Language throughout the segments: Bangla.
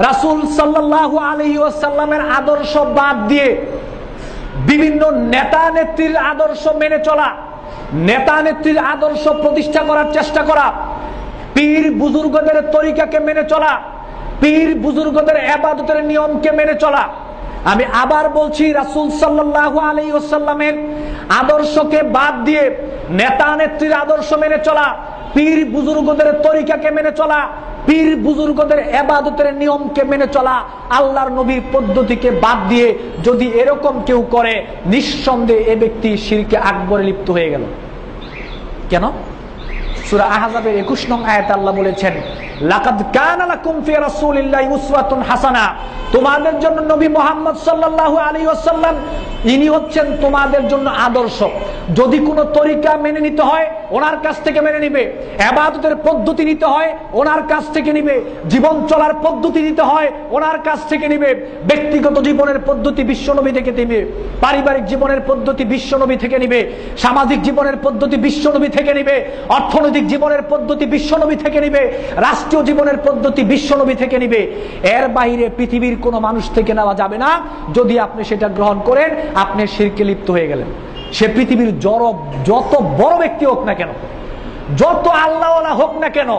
রাসূল সাল্লাল্লাহু আলাইহি ওয়াসাল্লামের আদর্শ বাদ দিয়ে বিভিন্ন নেতা নেত্রীর আদর্শ মেনে চলা, নেতা নেত্রীর আদর্শ প্রতিষ্ঠা করার চেষ্টা করা, পীর বুজুর্গদের তরিকাকে মেনে চলা, পীর বুজুর্গদের ইবাদতের নিয়মকে মেনে চলা। আমি আবার বলছি, রাসূল সাল্লাল্লাহু আলাইহি ওয়াসাল্লামের আদর্শকে বাদ দিয়ে নেতা নেত্রীর আদর্শ মেনে চলা, পীর বুজুর্গদের তরিকাকে মেনে চলা, পীর বুজুর্গদের ইবাদতের নিয়মকে মেনে চলা, আল্লাহর নবীর পদ্ধতিকে বাদ দিয়ে যদি এরকম কেউ করে, নিঃসন্দেহে এ ব্যক্তি শিরকে আকবরে লিপ্ত হয়ে গেল। কেন? সূরা আহজাবের 21 নং আয়াতে আল্লাহ বলেছেন, লাকাদ কানা লাকুম ফি রাসূলিল্লাহি উসওয়াতুন হাসানা, তোমাদের জন্য নবী মুহাম্মদ সাল্লাল্লাহু আলাইহি ওয়াসাল্লাম ইনি হচ্ছেন তোমাদের জন্য আদর্শ। যদি কোনো তরিকা মেনে নিতে হয় ওনার কাছ থেকে মেনে নিবে, ইবাদতের পদ্ধতি নিতে হয় ওনার কাছ থেকে নিবে, জীবন চলার পদ্ধতি নিতে হয় ওনার কাছ থেকে নিবে, ব্যক্তিগত জীবনের পদ্ধতি বিশ্বনবী থেকে নিবে, পারিবারিক জীবনের পদ্ধতি বিশ্বনবী থেকে নিবে, সামাজিক জীবনের পদ্ধতি বিশ্বনবী থেকে নিবে, অর্থনৈতিক জীবনের পদ্ধতি বিশ্বনবী থেকে নিবে, রাষ্ট্রীয় জীবনের পদ্ধতি বিশ্বনবী থেকে নিবে। এর বাইরে পৃথিবীর কোনো মানুষ থেকে নেওয়া যাবে না। যদি আপনি সেটা গ্রহণ করেন, আপনি শিরকে লিপ্ত হয়ে গেলেন। সে পৃথিবীর যত বড় ব্যক্তি হোক না কেন, যত আল্লাহওয়ালা হোক না কেন,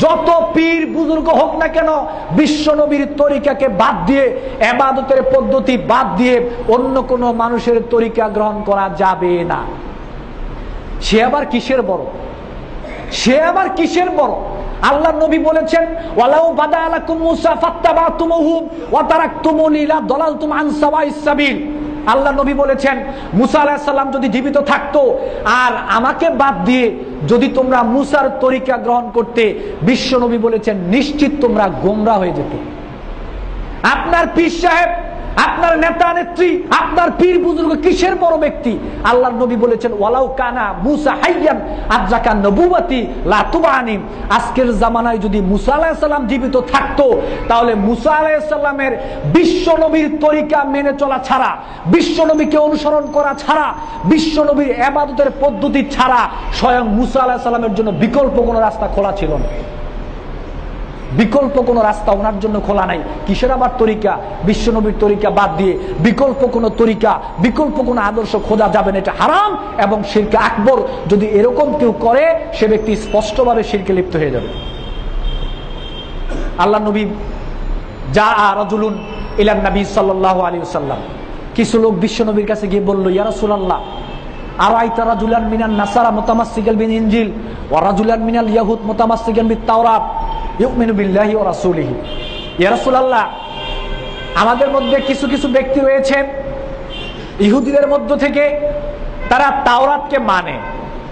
যত পীর বুজুর্গ হোক না কেন, বিশ্বনবীর তরিকাকে বাদ দিয়ে, ইবাদতের পদ্ধতি বাদ দিয়ে অন্য কোনো মানুষের তরিকা গ্রহণ করা যাবে না। সে আবার কিসের বড়? সে আবার কিসের বড়? আল্লাহ নবী বলেছেন, ওয়ালাউ বাদা আলাকুম মুসা ফাত্তাবাতুমুহু ওয়া তারাকতুমুনি লা দালালতুম আন সাওয়াইস সাবিল। আল্লাহ নবী বলেছেন, মুসা আলাইহিস সালাম যদি জীবিত থাকতো আর আমাকে বাদ দিয়ে যদি তোমরা মুসার তরিকা গ্রহণ করতে, বিশ্ব নবী বলেছেন নিশ্চিত তোমরা গোমরা হয়ে যেত। আপনার পীর সাহেব, আপনার নেতা নেত্রী, আপনার পীর বুজুর্গ কিসের বড় ব্যক্তি? আল্লাহর নবী বলেছেন, ওয়ালাউ কানা মুসা হাইয়ান আযযাকা নবুওয়াতি লা তুবানি। আজকের জামানায় যদি মুসা আলাইহিস সালাম জীবিত থাকতো, তাহলে মুসা আলাইহিস সালামের বিশ্ব নবীর তরিকা মেনে চলা ছাড়া, বিশ্ব নবীকে অনুসরণ করা ছাড়া, বিশ্ব নবীর ইবাদতের পদ্ধতি ছাড়া স্বয়ং মুসা আলাইহিস সালামের জন্য বিকল্প কোনো রাস্তা খোলা ছিল না। বিকল্প কোনো রাস্তা ওনার জন্য খোলা নাই। কিসের আবার তরিকা? বিশ্বনবীর তরিকা বাদ দিয়ে বিকল্প কোনো তরিকা, বিকল্প কোনো আদর্শ খোঁজা যাবে না, এটা হারাম এবং শিরকে আকবর। যদি এরকম কেউ করে, সে ব্যক্তি স্পষ্টভাবে শিরকে লিপ্ত হয়ে যাবে। আল্লাহ নবী জাআ রাজুলুন ইলান নবী সাল্লাল্লাহু আলাইহি ওয়াসাল্লাম, কিছু লোক বিশ্বনবীর কাছে গিয়ে বলল, ইয়া রাসূলুল্লাহ, আরাইতা রাজুলান মিনান নাসারা মুতামাসসিকাল বিল ইনজিল ওয়া রাজুলান মিনাল ইয়াহুদ মুতামাসসিকান বিত তাওরাত ইউমিনু বিল্লাহি ওয়া রাসূলিহি। ইয়া রাসূলুল্লাহ, আমাদের মধ্যে কিছু কিছু ব্যক্তি রয়েছে ইহুদিদের মধ্য থেকে, তারা তাওরাতকে মানে,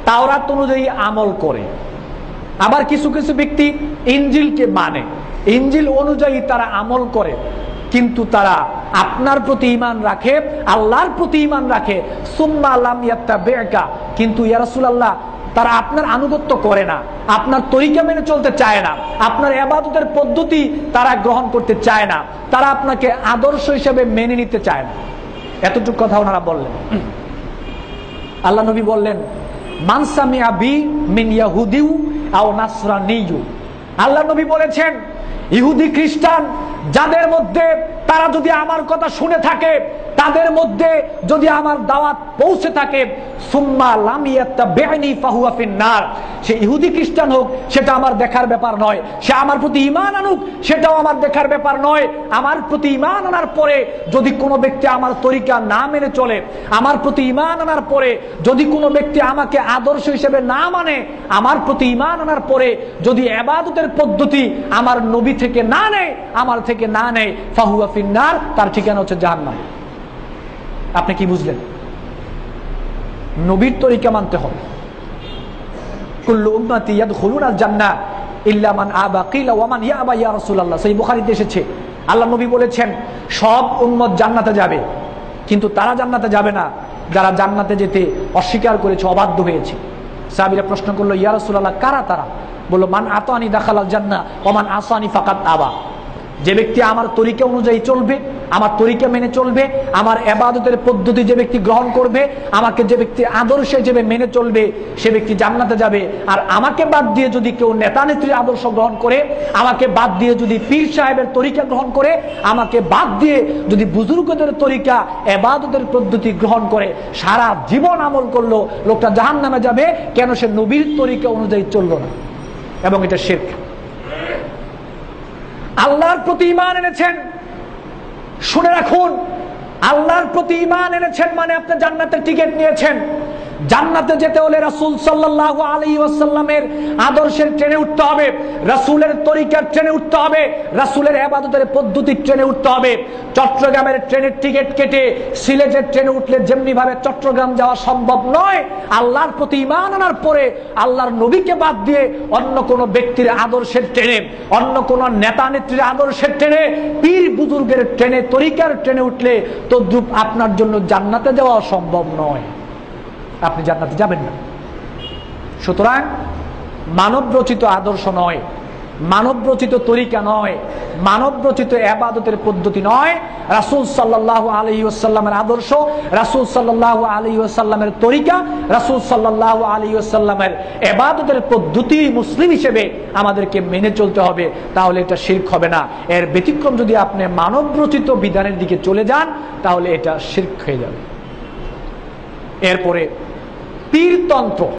তাওরাত অনুযায়ী আমল করে। আবার কিছু কিছু ব্যক্তি ইনজিলকে মানে, ইনজিল অনুযায়ী তারা আমল করে, কিন্তু তারা আপনার প্রতি ঈমান রাখে, আল্লাহর প্রতি ঈমান রাখে। সুম্মা লাম ইয়াত্তাবি'কা, কিন্তু ইয়া রাসূলুল্লাহ তারা আপনার আনুগত্য করে না, আপনার তরিকা মেনে চলতে চায় না, আপনার ইবাদতের পদ্ধতি তারা গ্রহণ করতে চায় না, তারা আপনাকে আদর্শ হিসেবে মেনে নিতে চায় না। এতটুকু কথা ওনারা বললেন। আল্লাহ নবী বললেন, মান সামিআ বি মিন ইয়াহুদিউ আও নাসরানিয়্যু। আল্লাহ নবী বলেছেন, ইহুদি খ্রিস্টান যাদের মধ্যে তারা যদি আমার কথা শুনে থাকে, তাদের মধ্যে যদি আমার দাওয়াত পৌঁছে থাকে, সুম্মা লাম ইয়াত্তাবি'নি ফাহুয়া ফিন্নার, সে ইহুদি খ্রিস্টান হোক সেটা আমার দেখার ব্যাপার নয়, সে আমার প্রতি ঈমান আনুক সেটাও আমার দেখার ব্যাপার নয়। আমার প্রতি ঈমান আনার পরে যদি কোনো ব্যক্তি আমার তরিকা না মেনে চলে, আমার প্রতি ঈমান আনার পরে যদি কোনো ব্যক্তি আমাকে আদর্শ হিসেবে না মানে, আমার প্রতি ঈমান আনার পরে যদি ইবাদতের পদ্ধতি আমার নবী থেকে না নেয়, আমার থেকে না নেয়, ফাহুয়া ফিন্নার, তার ঠিকানা হচ্ছে জাহান্নাম। আপনি কি বুঝলেন? নবীর তরিকা মানতে হবে। কুল্লু উম্মতি ইয়াদখুলুনাল জান্নাহ ইল্লা মান আবা, কিলা ওয়া মান ইয়াবা ইয়া রাসূলুল্লাহ। সহিহ বুখারীতে এসেছে, আল্লাহ নবী বলেছেন, সব উম্মত জান্নাতে যাবে, কিন্তু তারা জান্নাতে যাবে না যারা জান্নাতে যেতে অস্বীকার করেছে, অবাধ্য হয়েছে। সাহাবীরা প্রশ্ন করলো, ইয়া রাসূলুল্লাহ কারা তারা? বলল, মান আতানি দাখালাল জান্নাহ ওয়া মান আসানি ফাকাত আবা। যে ব্যক্তি আমার তরিকা অনুযায়ী চলবে, আমার তরিকা মেনে চলবে, আমার ইবাদতের পদ্ধতি যে ব্যক্তি গ্রহণ করবে, আমাকে যে ব্যক্তি আদর্শে হিসেবে মেনে চলবে, সে ব্যক্তি জান্নাতে যাবে। আর আমাকে বাদ দিয়ে যদি কেউ নেতা নেত্রীর আদর্শ গ্রহণ করে, আমাকে বাদ দিয়ে যদি পীর সাহেবের তরিকা গ্রহণ করে, আমাকে বাদ দিয়ে যদি বুজুর্গদের তরিকা ইবাদতের পদ্ধতি গ্রহণ করে, সারা জীবন আমল করলো, লোকটা জাহান্নামে যাবে। কেন? সে নবীর তরিকা অনুযায়ী চললো না, এবং এটা শিরক। আল্লাহর প্রতি ঈমান এনেছেন, শুনে রাখুন, আল্লাহর প্রতি ঈমান এনেছেন মানে আপনি জান্নাতের টিকিট নিয়েছেন। জান্নাতে যেতে হলে রাসূল সাল্লাল্লাহু আলাইহি ওয়াসাল্লামের আদর্শের ট্রেনে উঠতে হবে, রাসূলের তরিকার ট্রেনে উঠতে হবে, রাসূলের ইবাদতের পদ্ধতির ট্রেনে উঠতে হবে। চট্টগ্রামের ট্রেনের টিকিট কেটে সিলেটের ট্রেনে উঠলে যেমনি ভাবে চট্টগ্রাম যাওয়া সম্ভব নয়, আল্লাহর প্রতি ঈমান আনার পরে আল্লাহর নবীকে বাদ দিয়ে অন্য কোন ব্যক্তির আদর্শের ট্রেনে, অন্য কোন নেতা নেত্রীর আদর্শের ট্রেনে, পীর বুজুর্গের ট্রেনে, তরিকার ট্রেনে উঠলে তদ্রূপ আপনার জন্য জান্নাতে যাওয়া সম্ভব নয়, আপনি জান্নাতে যাবেন না। সুতরাং মানব রচিত আদর্শ নয়, মানব রচিত তরিকা নয়, মানব রচিত ইবাদতের পদ্ধতি নয়, রাসূল সাল্লাল্লাহু আলাইহি ওয়াসাল্লামের আদর্শ, রাসূল সাল্লাল্লাহু আলাইহি ওয়াসাল্লামের তরিকা, রাসূল সাল্লাল্লাহু আলাইহি ওয়াসাল্লামের ইবাদতের পদ্ধতি মুসলিম হিসেবে আমাদেরকে মেনে চলতে হবে। তাহলে এটা শিরক হবে না। এর ব্যতিক্রম যদি আপনি মানব রচিত বিধানের দিকে চলে যান, তাহলে এটা শিরক হয়ে যাবে। এরপরে পীরতন্ত্র।